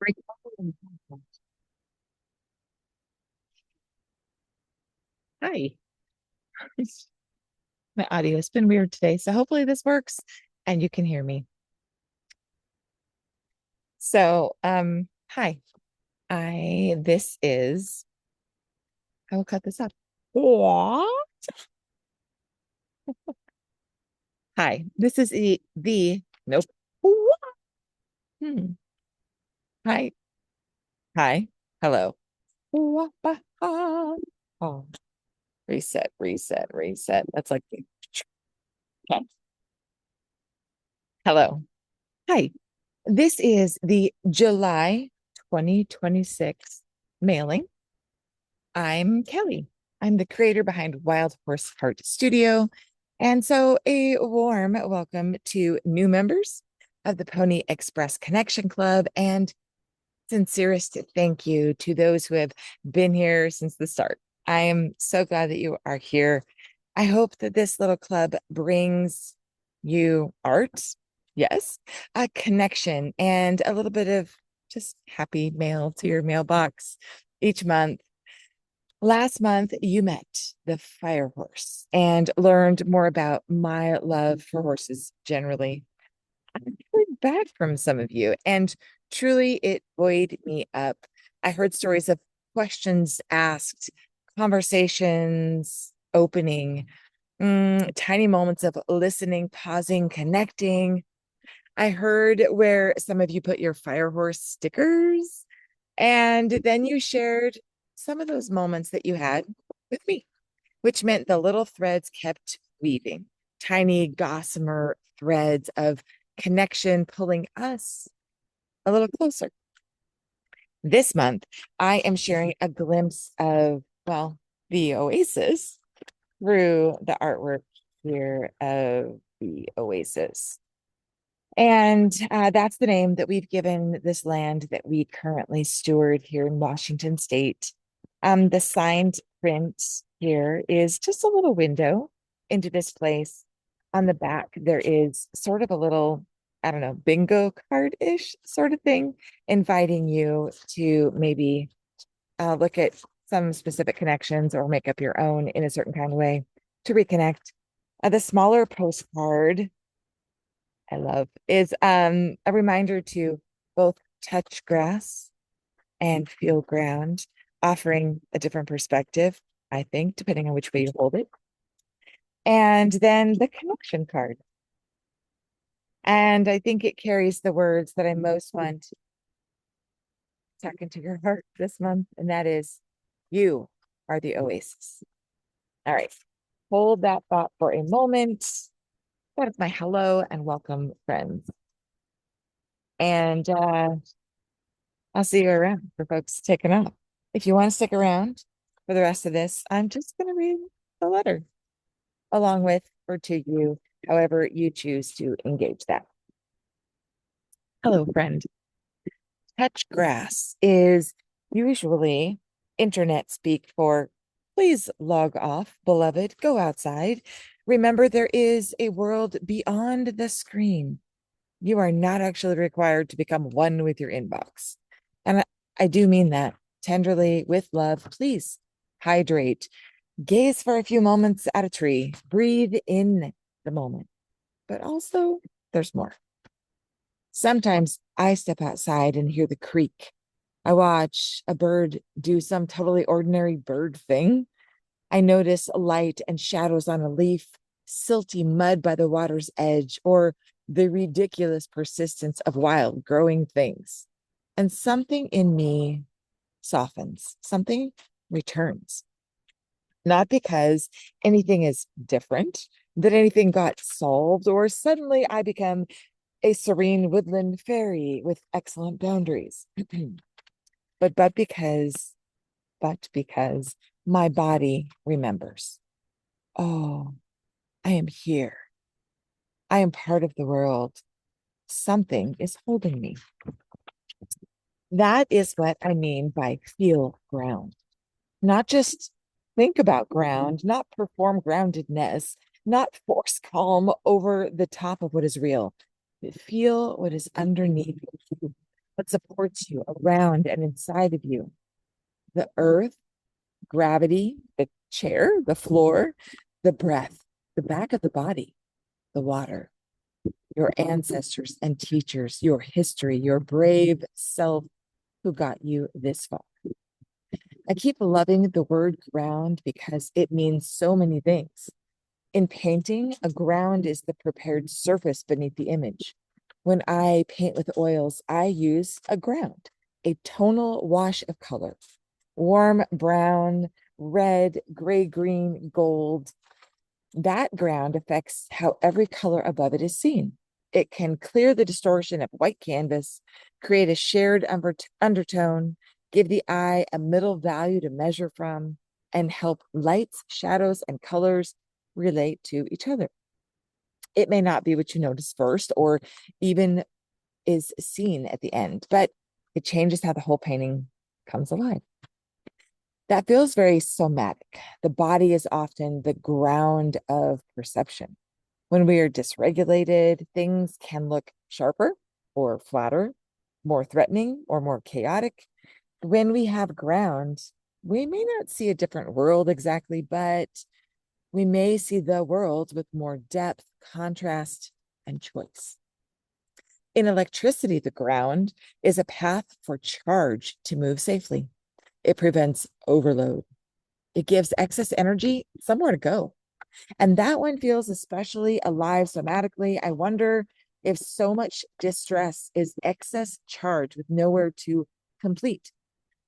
Recording. Hi. My audio has been weird today, so hopefully this works and you can hear me. Hi. This is, I will cut this up. What? Hi, this is nope. What? Hmm. Hi. Hi. Hello. Oh, reset, reset, reset. That's like, okay. Hello. Hi. This is the July 2026 mailing. I'm Kelly. I'm the creator behind Wild Horse Heart Studio. And so, a warm welcome to new members of the Pony Express Connection Club, and sincerest thank you to those who have been here since the start. I am so glad that you are here. I hope that this little club brings you art, yes, a connection, and a little bit of just happy mail to your mailbox each month. Last month, you met the fire horse and learned more about my love for horses generally. I heard back from some of you, and truly it buoyed me up. I heard stories of questions asked, conversations opening, tiny moments of listening, pausing, connecting. I heard where some of you put your fire horse stickers, and then you shared some of those moments that you had with me, which meant the little threads kept weaving, tiny gossamer threads of connection pulling us a little closer. This month, I am sharing a glimpse of, well, the oasis through the artwork here of the oasis. And that's the name that we've given this land that we currently steward here in Washington State. The signed print here is just a little window into this place. On the back, there is sort of a little, I don't know, bingo card-ish sort of thing, inviting you to maybe look at some specific connections or make up your own in a certain kind of way to reconnect. The smaller postcard I love is a reminder to both touch grass and feel ground, offering a different perspective, I think, depending on which way you hold it. And then the connection card. And I think it carries the words that I most want to tuck into your heart this month, and that is, you are the oasis. All right. Hold that thought for a moment. That is my hello and welcome, friends. And I'll see you around for folks taking off. If you want to stick around for the rest of this, I'm just going to read the letter along with or to you, however you choose to engage that. Hello, friend. Touch grass is usually internet speak for please log off, beloved, go outside. Remember, there is a world beyond the screen. You are not actually required to become one with your inbox. And I do mean that tenderly with love. Please hydrate, gaze for a few moments at a tree, breathe in the moment. But also, there's more. Sometimes I step outside and hear the creak. I watch a bird do some totally ordinary bird thing. I notice light and shadows on a leaf, silty mud by the water's edge, or the ridiculous persistence of wild growing things. And something in me softens, something returns. Not because anything is different, that anything got solved, or suddenly I become a serene woodland fairy with excellent boundaries. but because, but because my body remembers. Oh, I am here. I am part of the world. Something is holding me. That is what I mean by feel ground. Not just think about ground, not perform groundedness, not force calm over the top of what is real. Feel what is underneath you, what supports you around and inside of you. The earth, gravity, the chair, the floor, the breath, the back of the body, the water, your ancestors and teachers, your history, your brave self who got you this far. I keep loving the word ground because it means so many things. In painting, a ground is the prepared surface beneath the image. When I paint with oils, I use a ground, a tonal wash of color, warm brown, red, gray, green, gold. That ground affects how every color above it is seen. It can clear the distortion of white canvas, create a shared undertone, give the eye a middle value to measure from, and help lights, shadows, and colors relate to each other. It may not be what you notice first or even is seen at the end, but it changes how the whole painting comes alive. That feels very somatic. The body is often the ground of perception. When we are dysregulated, things can look sharper or flatter, more threatening or more chaotic. When we have ground, we may not see a different world exactly, but we may see the world with more depth, contrast, and choice. In electricity, the ground is a path for charge to move safely. It prevents overload. It gives excess energy somewhere to go. And that one feels especially alive somatically. I wonder if so much distress is excess charge with nowhere to complete.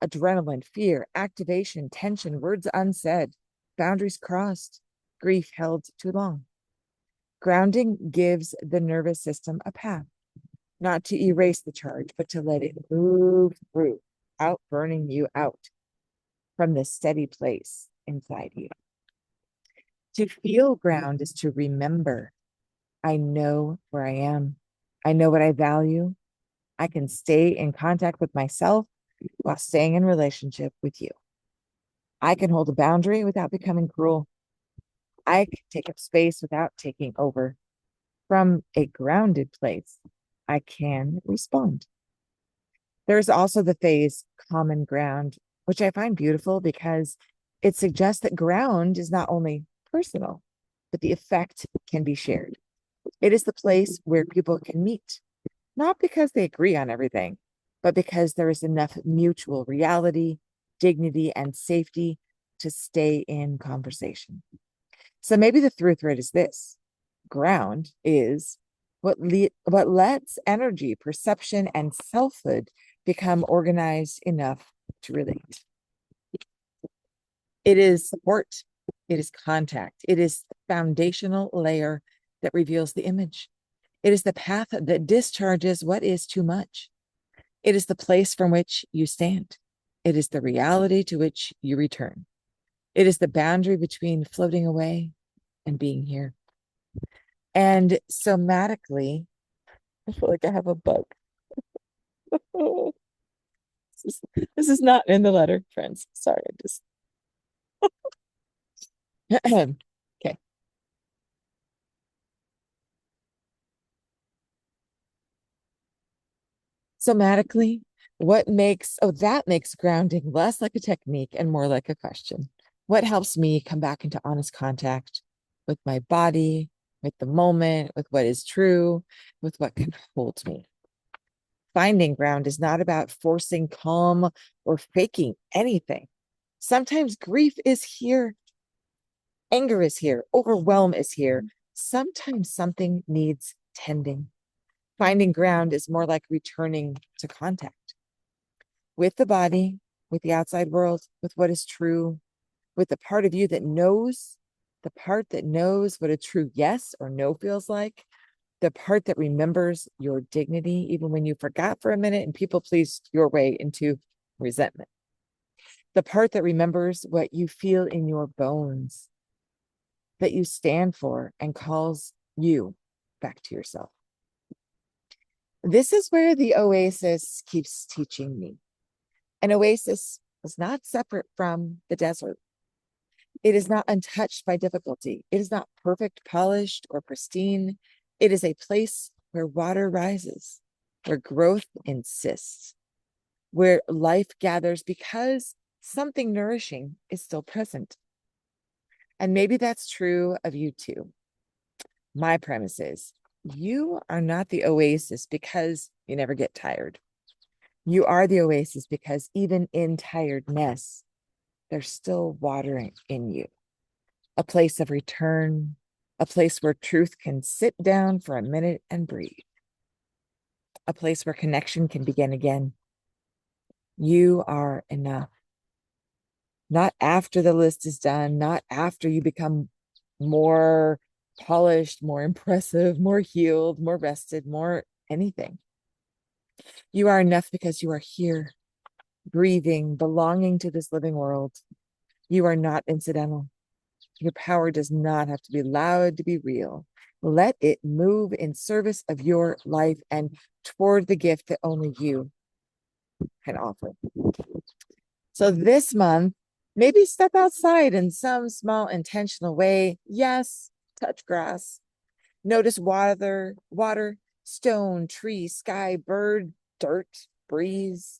Adrenaline, fear, activation, tension, words unsaid, boundaries crossed, grief held too long. Grounding gives the nervous system a path, not to erase the charge, but to let it move through, out burning you out from the steady place inside you. To feel ground is to remember, I know where I am. I know what I value. I can stay in contact with myself while staying in relationship with you. I can hold a boundary without becoming cruel. I can take up space without taking over. From a grounded place, I can respond. There's also the phase common ground, which I find beautiful because it suggests that ground is not only personal, but the effect can be shared. It is the place where people can meet, not because they agree on everything, but because there is enough mutual reality, dignity, and safety to stay in conversation. So maybe the through thread is this: ground is what lets energy, perception, and selfhood become organized enough to relate. It is support, it is contact, it is the foundational layer that reveals the image. It is the path that discharges what is too much. It is the place from which you stand. It is the reality to which you return. It is the boundary between floating away and being here. And somatically, I feel like I have a bug. This is not in the letter, friends. Sorry, I just. Okay. Somatically, that makes grounding less like a technique and more like a question. What helps me come back into honest contact with my body, with the moment, with what is true, with what can hold me? Finding ground is not about forcing calm or faking anything. Sometimes grief is here, anger is here, overwhelm is here. Sometimes something needs tending. Finding ground is more like returning to contact with the body, with the outside world, with what is true, with the part of you that knows, the part that knows what a true yes or no feels like, the part that remembers your dignity, even when you forgot for a minute and people pleased your way into resentment, the part that remembers what you feel in your bones, that you stand for and calls you back to yourself. This is where the oasis keeps teaching me. An oasis is not separate from the desert. It is not untouched by difficulty. It is not perfect, polished, or pristine. It is a place where water rises, where growth insists, where life gathers because something nourishing is still present. And maybe that's true of you too. My premise is you are not the oasis because you never get tired. You are the oasis because even in tiredness, there's still water in you, a place of return, a place where truth can sit down for a minute and breathe, a place where connection can begin again. You are enough. Not after the list is done, not after you become more polished, more impressive, more healed, more rested, more anything. You are enough because you are here, breathing, belonging to this living world. You are not incidental. Your power does not have to be loud to be real. Let it move in service of your life and toward the gift that only you can offer. So this month, maybe step outside in some small intentional way. Yes, touch grass. Notice water, stone, tree, sky, bird, dirt, breeze.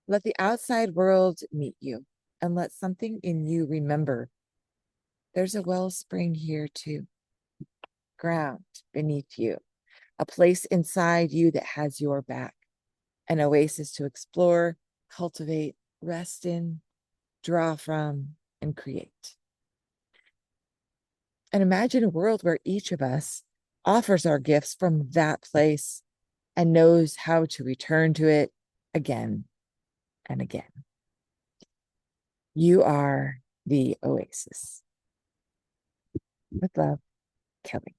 Let the outside world meet you and let something in you remember there's a wellspring here too. Ground beneath you, a place inside you that has your back, an oasis to explore, cultivate, rest in, draw from, and create. And imagine a world where each of us offers our gifts from that place and knows how to return to it again and again. You are the oasis. With love, Kelly.